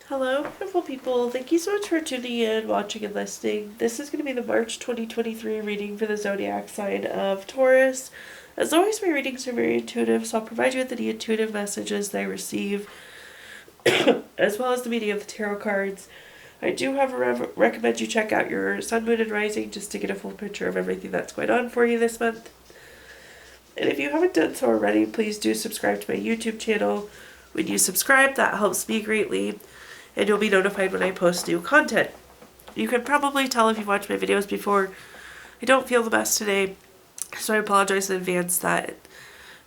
Hello, beautiful people. Thank you so much for tuning in, watching, and listening. This is going to be the March 2023 reading for the zodiac sign of Taurus. As always, my readings are very intuitive, so I'll provide you with any intuitive messages that I receive, as well as the meaning of the tarot cards. I do recommend you check out your sun, moon, and rising just to get a full picture of everything that's going on for you this month. And if you haven't done so already, please do subscribe to my YouTube channel. When you subscribe, that helps me greatly, and you'll be notified when I post new content. You can probably tell if you've watched my videos before, I don't feel the best today, so I apologize in advance that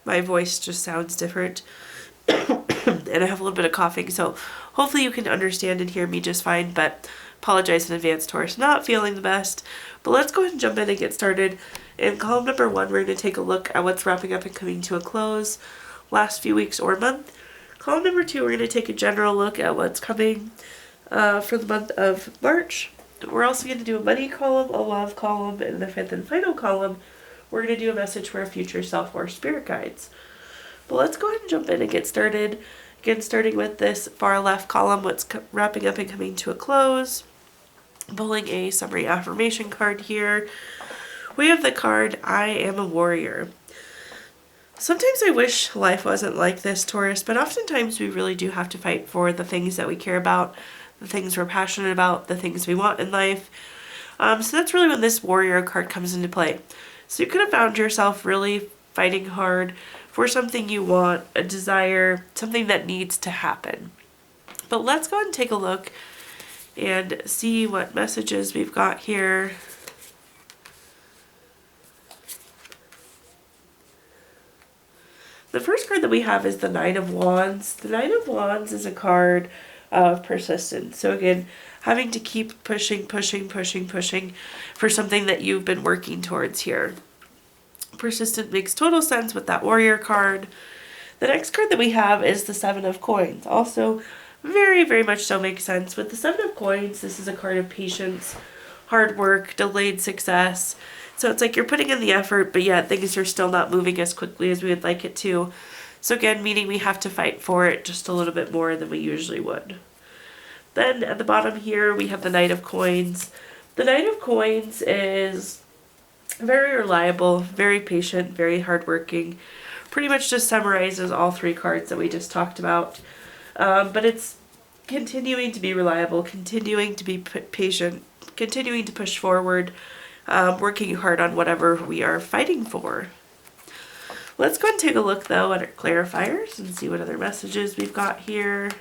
my voice just sounds different. And I have a little bit of coughing, so hopefully you can understand and hear me just fine, but apologize in advance, Taurus. Not feeling the best, but let's go ahead and jump in and get started. In column number 1, we're going to take a look at what's wrapping up and coming to a close last few weeks or month. Column number 2, we're going to take a general look at what's coming for the month of March. We're also going to do a money column, a love column, and the 5th and final column, we're going to do a message for a future self or spirit guides. But let's go ahead and jump in and get started. Again, starting with this far left column, what's wrapping up and coming to a close. Pulling a summary affirmation card here. We have the card, I am a warrior. Sometimes I wish life wasn't like this, Taurus, but oftentimes we really do have to fight for the things that we care about, the things we're passionate about, the things we want in life. So that's really when this warrior card comes into play. So you could have found yourself really fighting hard for something you want, a desire, something that needs to happen. But let's go and take a look and see what messages we've got here. The first card that we have is the Nine of Wands. The Nine of Wands is a card of persistence. So again, having to keep pushing for something that you've been working towards here. Persistent makes total sense with that warrior card. The next card that we have is the Seven of Coins. Also very, very much so makes sense. With the Seven of Coins, this is a card of patience, hard work, delayed success. So it's like you're putting in the effort, but yet things are still not moving as quickly as we would like it to. So again, meaning we have to fight for it just a little bit more than we usually would. Then at the bottom here, we have the Knight of Coins. The Knight of Coins is very reliable, very patient, very hardworking. Pretty much just summarizes all 3 cards that we just talked about. But it's continuing to be reliable, continuing to be patient, continuing to push forward, working hard on whatever we are fighting for. Let's go and take a look though at our clarifiers and see what other messages we've got here.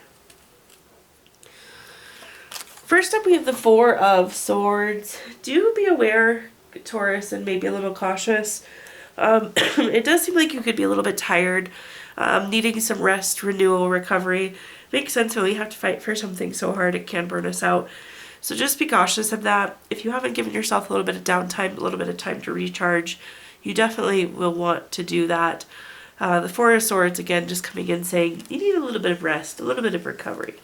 First up, we have the Four of Swords. Do be aware, Taurus, and maybe a little cautious. It does seem like you could be a little bit tired, needing some rest, renewal, recovery. Makes sense when we have to fight for something so hard it can burn us out. So just be cautious of that. If you haven't given yourself a little bit of downtime, a little bit of time to recharge, you definitely will want to do that. The Four of Swords, again, just coming in saying you need a little bit of rest, a little bit of recovery.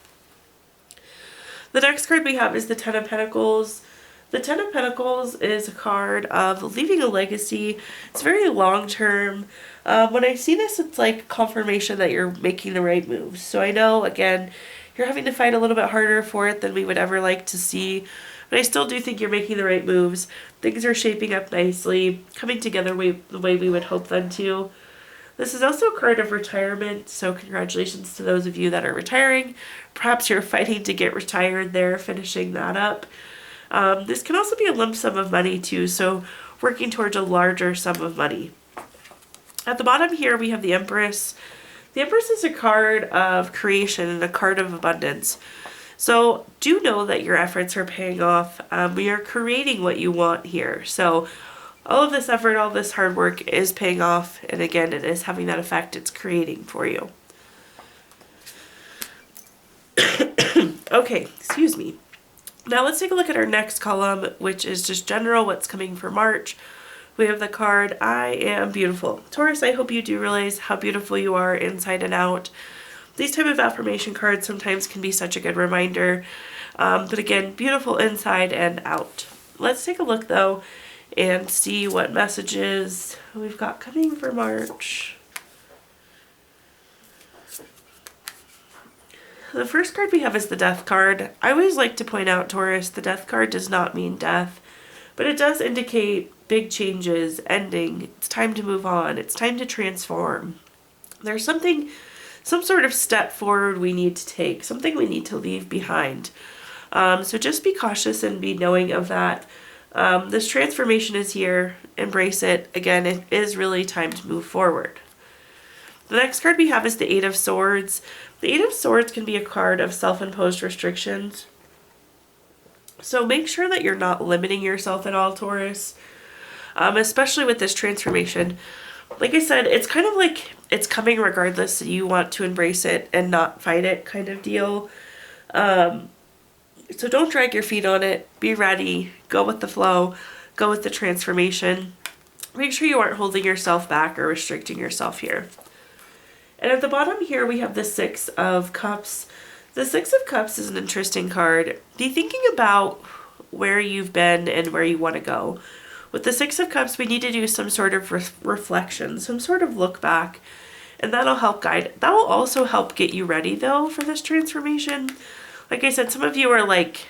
The next card we have is the Ten of Pentacles. The Ten of Pentacles is a card of leaving a legacy. It's very long-term. When I see this, it's like confirmation that you're making the right moves. So I know, again, you're having to fight a little bit harder for it than we would ever like to see. But I still do think you're making the right moves. Things are shaping up nicely, coming together the way we would hope them to. This is also a card of retirement, so congratulations to those of you that are retiring. Perhaps you're fighting to get retired there, finishing that up. This can also be a lump sum of money too, so working towards a larger sum of money. At the bottom here, we have the Empress. The Empress is a card of creation and a card of abundance. So do know that your efforts are paying off. We are creating what you want here. So all of this effort, all this hard work is paying off. And again, it is having that effect it's creating for you. Okay, excuse me. Now let's take a look at our next column, which is just general, what's coming for March. We have the card, I am beautiful. Taurus, I hope you do realize how beautiful you are inside and out. These type of affirmation cards sometimes can be such a good reminder. But again, beautiful inside and out. Let's take a look though and see what messages we've got coming for March. the first card we have is the Death card. I always like to point out, Taurus, the Death card does not mean death, but it does indicate big changes, ending. It's time to move on. It's time to transform. There's some sort of step forward we need to take, something we need to leave behind. So just be cautious and be knowing of that. This transformation is here. Embrace it. Again, it is really time to move forward. The next card we have is the Eight of Swords. The Eight of Swords can be a card of self-imposed restrictions. So make sure that you're not limiting yourself at all, Taurus, especially with this transformation. Like I said, it's kind of like it's coming regardless. You want to embrace it and not fight it kind of deal. So don't drag your feet on it. Be ready. Go with the flow. Go with the transformation. Make sure you aren't holding yourself back or restricting yourself here. And at the bottom here, we have the Six of Cups. The Six of Cups is an interesting card. Be thinking about where you've been and where you want to go. With the Six of Cups, we need to do some sort of reflection, some sort of look back, and that'll help guide. That will also help get you ready, though, for this transformation. Like I said, some of you are like,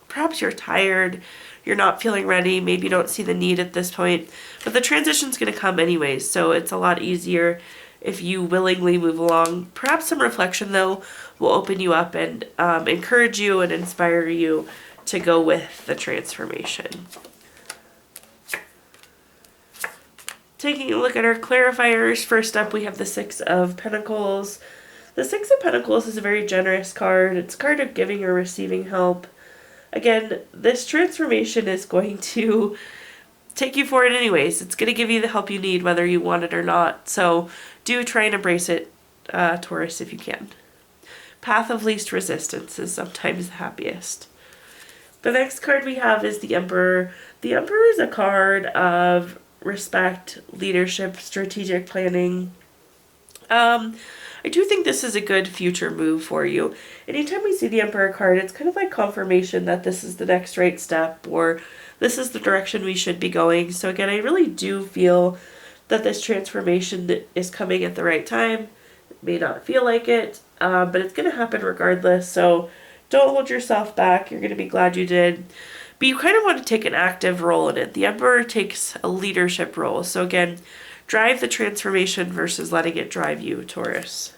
perhaps you're tired, you're not feeling ready, maybe you don't see the need at this point, but the transition's going to come anyways, so it's a lot easier if you willingly move along. Perhaps some reflection, though, will open you up and encourage you and inspire you to go with the transformation. Taking a look at our clarifiers, first up we have the Six of Pentacles. The Six of Pentacles is a very generous card. It's a card of giving or receiving help. Again, this transformation is going to take you forward anyways. It's going to give you the help you need whether you want it or not. So do try and embrace it, Taurus, if you can. Path of least resistance is sometimes the happiest. The next card we have is the Emperor. The Emperor is a card of respect, leadership, strategic planning. I do think this is a good future move for you. Anytime we see the Emperor card, it's kind of like confirmation that this is the next right step, or this is the direction we should be going. So again, I really do feel that this transformation is coming at the right time. It may not feel like it, but it's going to happen regardless. So don't hold yourself back. You're going to be glad you did. But you kind of want to take an active role in it. The Emperor takes a leadership role. So again, drive the transformation versus letting it drive you, Taurus.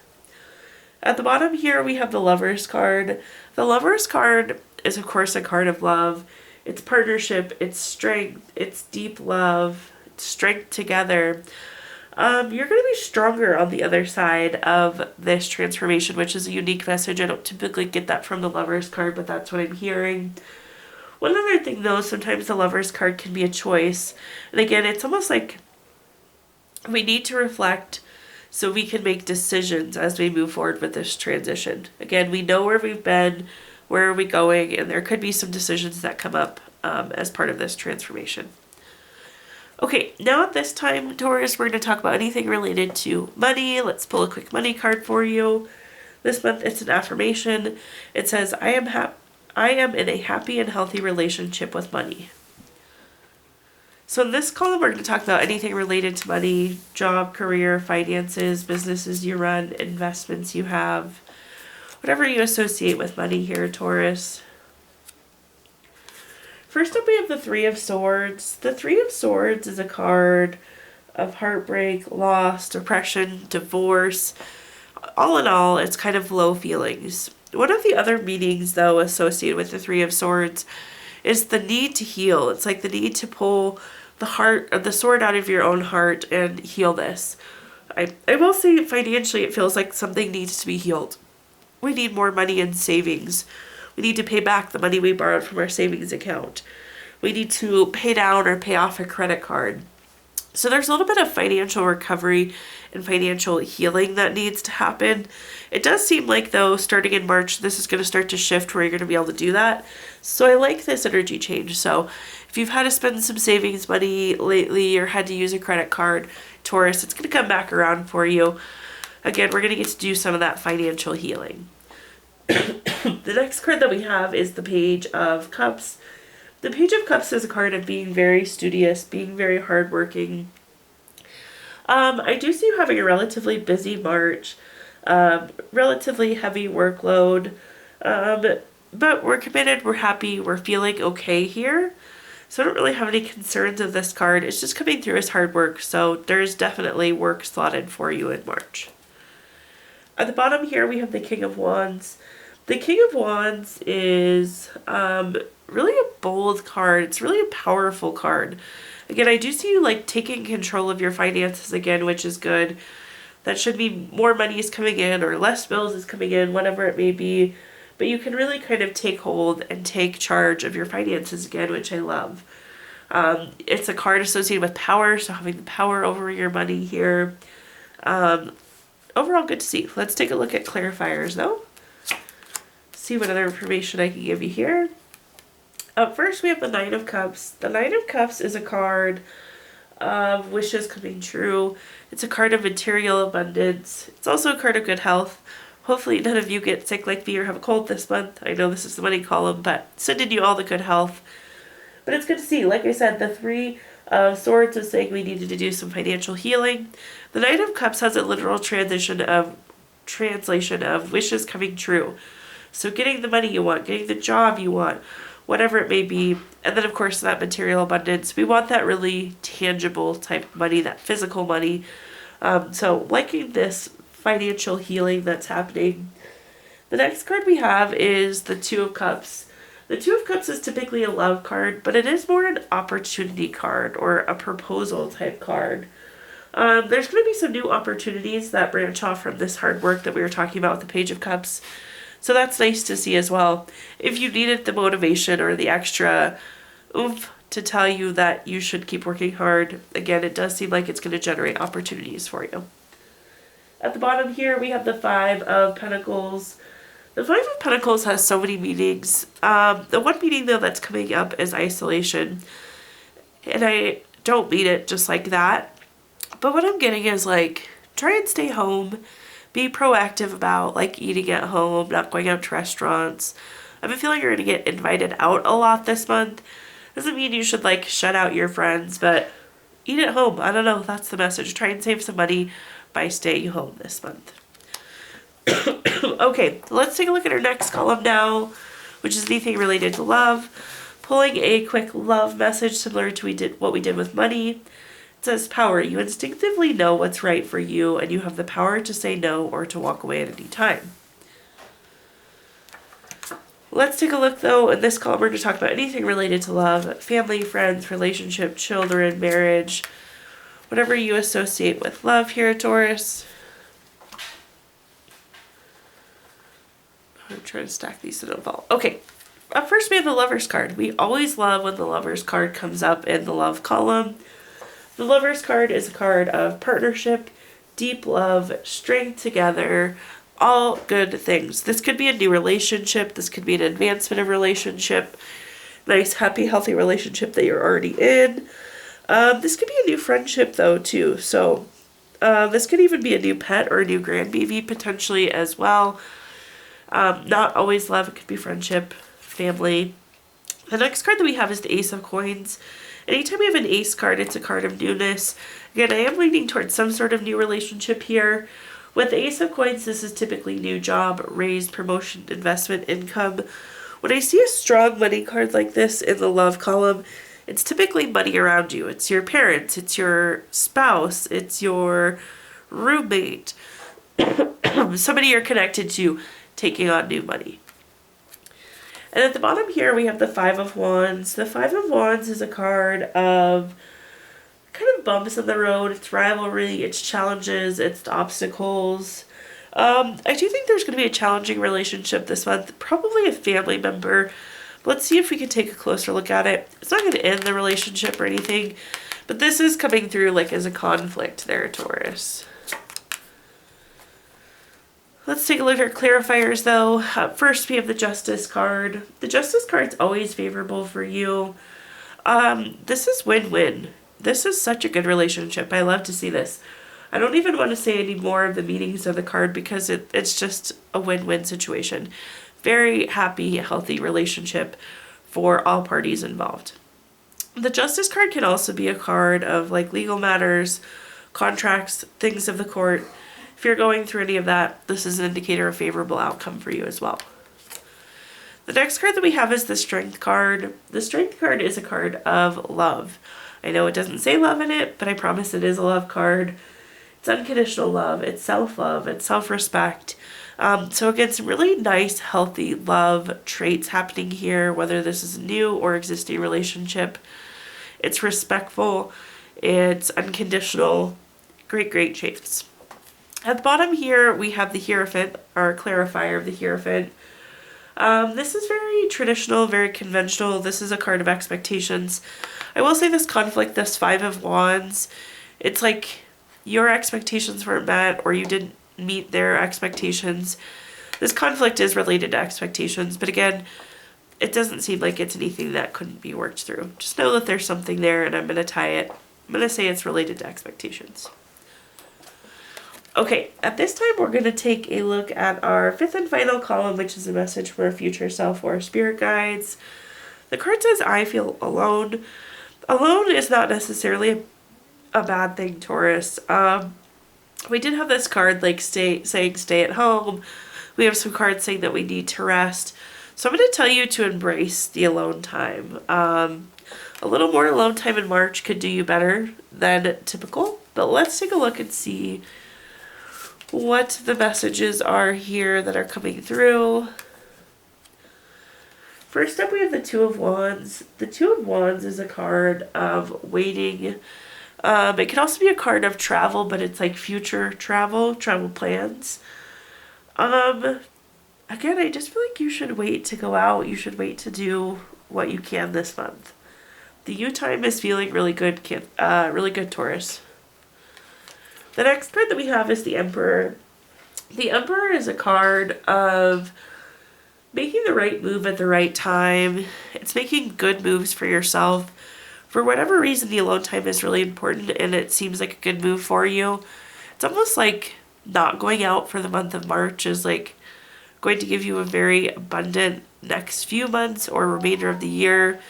At the bottom here, we have the Lovers card. The Lovers card is, of course, a card of love. It's partnership, it's strength, it's deep love, it's strength together. You're going to be stronger on the other side of this transformation, which is a unique message. I don't typically get that from the Lovers card, but that's what I'm hearing. One other thing, though, sometimes the Lovers card can be a choice. And again, it's almost like we need to reflect so we can make decisions as we move forward with this transition. Again, we know where we've been, where are we going, and there could be some decisions that come up as part of this transformation. Okay, now at this time, Taurus, we're going to talk about anything related to money. Let's pull a quick money card for you. This month, it's an affirmation. It says, I am in a happy and healthy relationship with money. So in this column, we're going to talk about anything related to money, job, career, finances, businesses you run, investments you have, whatever you associate with money here, Taurus. First up, we have the Three of Swords. The Three of Swords is a card of heartbreak, loss, depression, divorce. All in all, it's kind of low feelings. One of the other meanings, though, associated with the Three of Swords is the need to heal. It's like the need to pull the sword out of your own heart and heal this. I will say financially, it feels like something needs to be healed. We need more money in savings. We need to pay back the money we borrowed from our savings account. We need to pay down or pay off a credit card. So there's a little bit of financial recovery and financial healing that needs to happen. It does seem like, though, starting in March, this is going to start to shift where you're going to be able to do that. So I like this energy change. So if you've had to spend some savings money lately or had to use a credit card, Taurus, it's going to come back around for you. Again, we're going to get to do some of that financial healing. The next card that we have is the Page of Cups. The Page of Cups is a card of being very studious, being very hardworking. I do see you having a relatively busy March. Relatively heavy workload, but we're committed, we're happy, we're feeling okay here. So I don't really have any concerns of this card. It's just coming through as hard work, so there's definitely work slotted for you in March. At the bottom here, we have the King of Wands. The King of Wands is really a bold card. It's really a powerful card. Again, I do see you like taking control of your finances again, which is good. That should be more money is coming in or less bills is coming in, whatever it may be. But you can really kind of take hold and take charge of your finances again, which I love. It's a card associated with power, so having the power over your money here. Overall, good to see. Let's take a look at clarifiers, though. See what other information I can give you here. Up first, we have the Nine of Cups. The Nine of Cups is a card of wishes coming true. It's a card of material abundance. It's also a card of good health. Hopefully none of you get sick like me or have a cold this month. I know this is the money column, but sending you all the good health. But it's good to see. Like I said, the Three of Swords is saying we needed to do some financial healing. The Knight of Cups has a literal translation of wishes coming true. So getting the money you want, getting the job you want, whatever it may be. And then, of course, that material abundance. We want that really tangible type money, that physical money. So liking this financial healing that's happening. The next card we have is the Two of Cups. The Two of Cups is typically a love card, but it is more an opportunity card or a proposal type card. There's going to be some new opportunities that branch off from this hard work that we were talking about with the Page of Cups. So that's nice to see as well. If you needed the motivation or the extra oomph to tell you that you should keep working hard, again, it does seem like it's going to generate opportunities for you. At the bottom here, we have the Five of Pentacles. The Five of Pentacles has so many meanings. The one meaning, though, that's coming up is isolation. And I don't mean it just like that. But what I'm getting is, like, try and stay home. Be proactive about, like, eating at home, not going out to restaurants. I have a feeling you're going to get invited out a lot this month. Doesn't mean you should, like, shut out your friends, but eat at home. I don't know. That's the message. Try and save some money by staying home this month. Okay, let's take a look at our next column now, which is anything related to love. Pulling a quick love message similar to what we did with money. It says power. You instinctively know what's right for you, and you have the power to say no or to walk away at any time. Let's take a look, though. In this column, we're going to talk about anything related to love, family, friends, relationship, children, marriage, whatever you associate with love here, Taurus. I'm trying to stack these so they don't fall. Okay, up first we have the Lover's card. We always love when the Lover's card comes up in the love column. The Lover's card is a card of partnership, deep love, strength together, all good things. This could be a new relationship. This could be an advancement of relationship. Nice, happy, healthy relationship that you're already in. This could be a new friendship, though, too. So this could even be a new pet or a new grandbaby, potentially, as well. Not always love. It could be friendship, family. The next card that we have is the Ace of Coins. Anytime we have an Ace card, it's a card of newness. Again, I am leaning towards some sort of new relationship here. With the Ace of Coins, this is typically new job, raise, promotion, investment, income. When I see a strong money card like this in the love column, it's typically money around you. It's your parents, it's your spouse, it's your roommate, somebody you're connected to taking on new money. And at the bottom here, we have the Five of Wands. The Five of Wands is a card of kind of bumps in the road. It's rivalry, it's challenges, it's obstacles. I do think there's going to be a challenging relationship this month, probably a family member. Let's see if we can take a closer look at it. It's not going to end the relationship or anything, but this is coming through like as a conflict there, Taurus. Let's take a look at our clarifiers, though. First, we have the Justice card. The Justice card's always favorable for you. This is win-win. This is such a good relationship. I love to see this. I don't even want to say any more of the meanings of the card because it's just a win-win situation. Very happy, healthy relationship for all parties involved. The Justice card can also be a card of like legal matters, contracts, things of the court. If you're going through any of that, this is an indicator of favorable outcome for you as well. The next card that we have is the Strength card. The Strength card is a card of love. I know it doesn't say love in it, but I promise it is a love card. It's unconditional love, it's self-love, it's self-respect. So again, some really nice, healthy love traits happening here, whether this is a new or existing relationship. It's respectful, it's unconditional, great traits. At the bottom here, we have the Hierophant, our clarifier of the Hierophant. This is very traditional, very conventional. This is a card of expectations. I will say this conflict, this Five of Wands, it's like your expectations weren't met or you didn't meet their expectations. This conflict is related to expectations, but again, it doesn't seem like it's anything that couldn't be worked through. Just know that there's something there, and I'm going to tie it. I'm going to say it's related to expectations. Okay, at this time we're going to take a look at our fifth and final column, which is a message for our future self or spirit guides. The card says, I feel alone. Alone is not necessarily a bad thing, Taurus. We did have this card like saying stay at home. We have some cards saying that we need to rest. So I'm going to tell you to embrace the alone time. A little more alone time in March could do you better than typical. But let's take a look and see what the messages are here that are coming through. First up, we have the Two of Wands. The Two of Wands is a card of waiting. It can also be a card of travel, but it's like future travel plans. Again, I just feel like you should wait to go out. You should wait to do what you can this month. The you time is feeling really good, Taurus. The next card that we have is the Emperor. The Emperor is a card of making the right move at the right time. It's making good moves for yourself. For whatever reason, the alone time is really important and it seems like a good move for you. It's almost like not going out for the month of March is like going to give you a very abundant next few months or remainder of the year.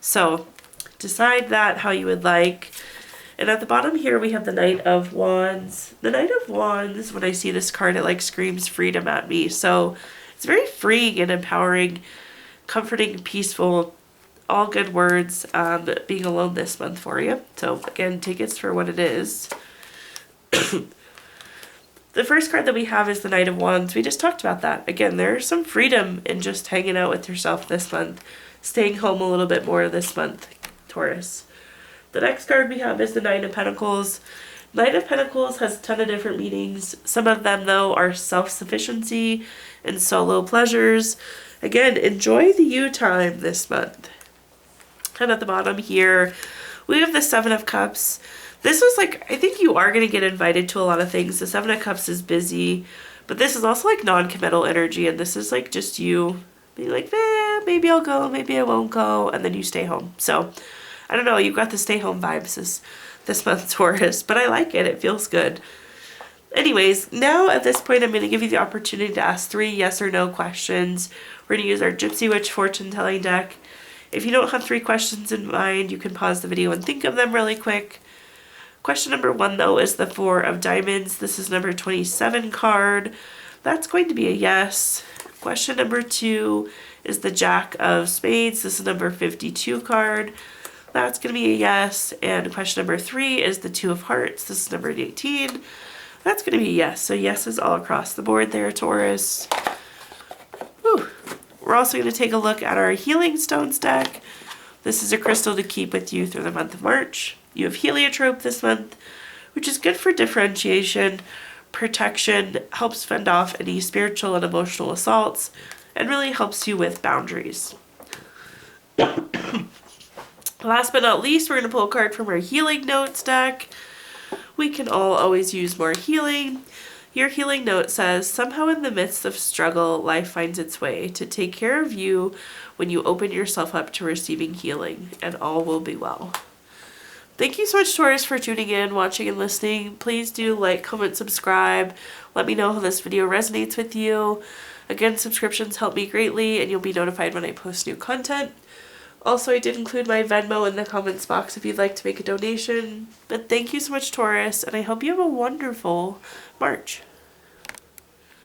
So decide that how you would like. And at the bottom here, we have the Knight of Wands. The Knight of Wands, when I see this card, it like screams freedom at me. So it's very freeing and empowering, comforting, peaceful, all good words, being alone this month for you. So again, take it for what it is. The first card that we have is the Knight of Wands. We just talked about that. Again, there's some freedom in just hanging out with yourself this month, staying home a little bit more this month, Taurus. The next card we have is the Knight of Pentacles. Knight of Pentacles has a ton of different meanings. Some of them, though, are self-sufficiency and solo pleasures. Again, enjoy the you time this month. And at the bottom here, we have the Seven of Cups. This is like, I think you are going to get invited to a lot of things. The Seven of Cups is busy, but this is also like non-committal energy, and this is like just you being like, maybe I'll go, maybe I won't go, and then you stay home. So, I don't know, you've got the stay home vibes this month, Taurus, but I like it. It feels good. Anyways, now at this point, I'm going to give you the opportunity to ask 3 yes or no questions. We're going to use our Gypsy Witch fortune telling deck. If you don't have 3 questions in mind, you can pause the video and think of them really quick. Question number 1, though, is the 4 of Diamonds. This is number 27 card. That's going to be a yes. Question number 2 is the Jack of Spades. This is number 52 card. That's going to be a yes. And question number 3 is the 2 of Hearts. This is number 18. That's going to be a yes. So yeses all across the board there, Taurus. Whew. We're also going to take a look at our Healing Stones deck. This is a crystal to keep with you through the month of March. You have heliotrope this month, which is good for differentiation, protection, helps fend off any spiritual and emotional assaults, and really helps you with boundaries. Last but not least, we're going to pull a card from our Healing Notes deck. We can all always use more healing. Your healing note says, somehow in the midst of struggle, life finds its way to take care of you when you open yourself up to receiving healing, and all will be well. Thank you so much, Taurus, for tuning in, watching, and listening. Please do like, comment, subscribe. Let me know how this video resonates with you. Again, subscriptions help me greatly, and you'll be notified when I post new content. Also, I did include my Venmo in the comments box if you'd like to make a donation. But thank you so much, Taurus, and I hope you have a wonderful March.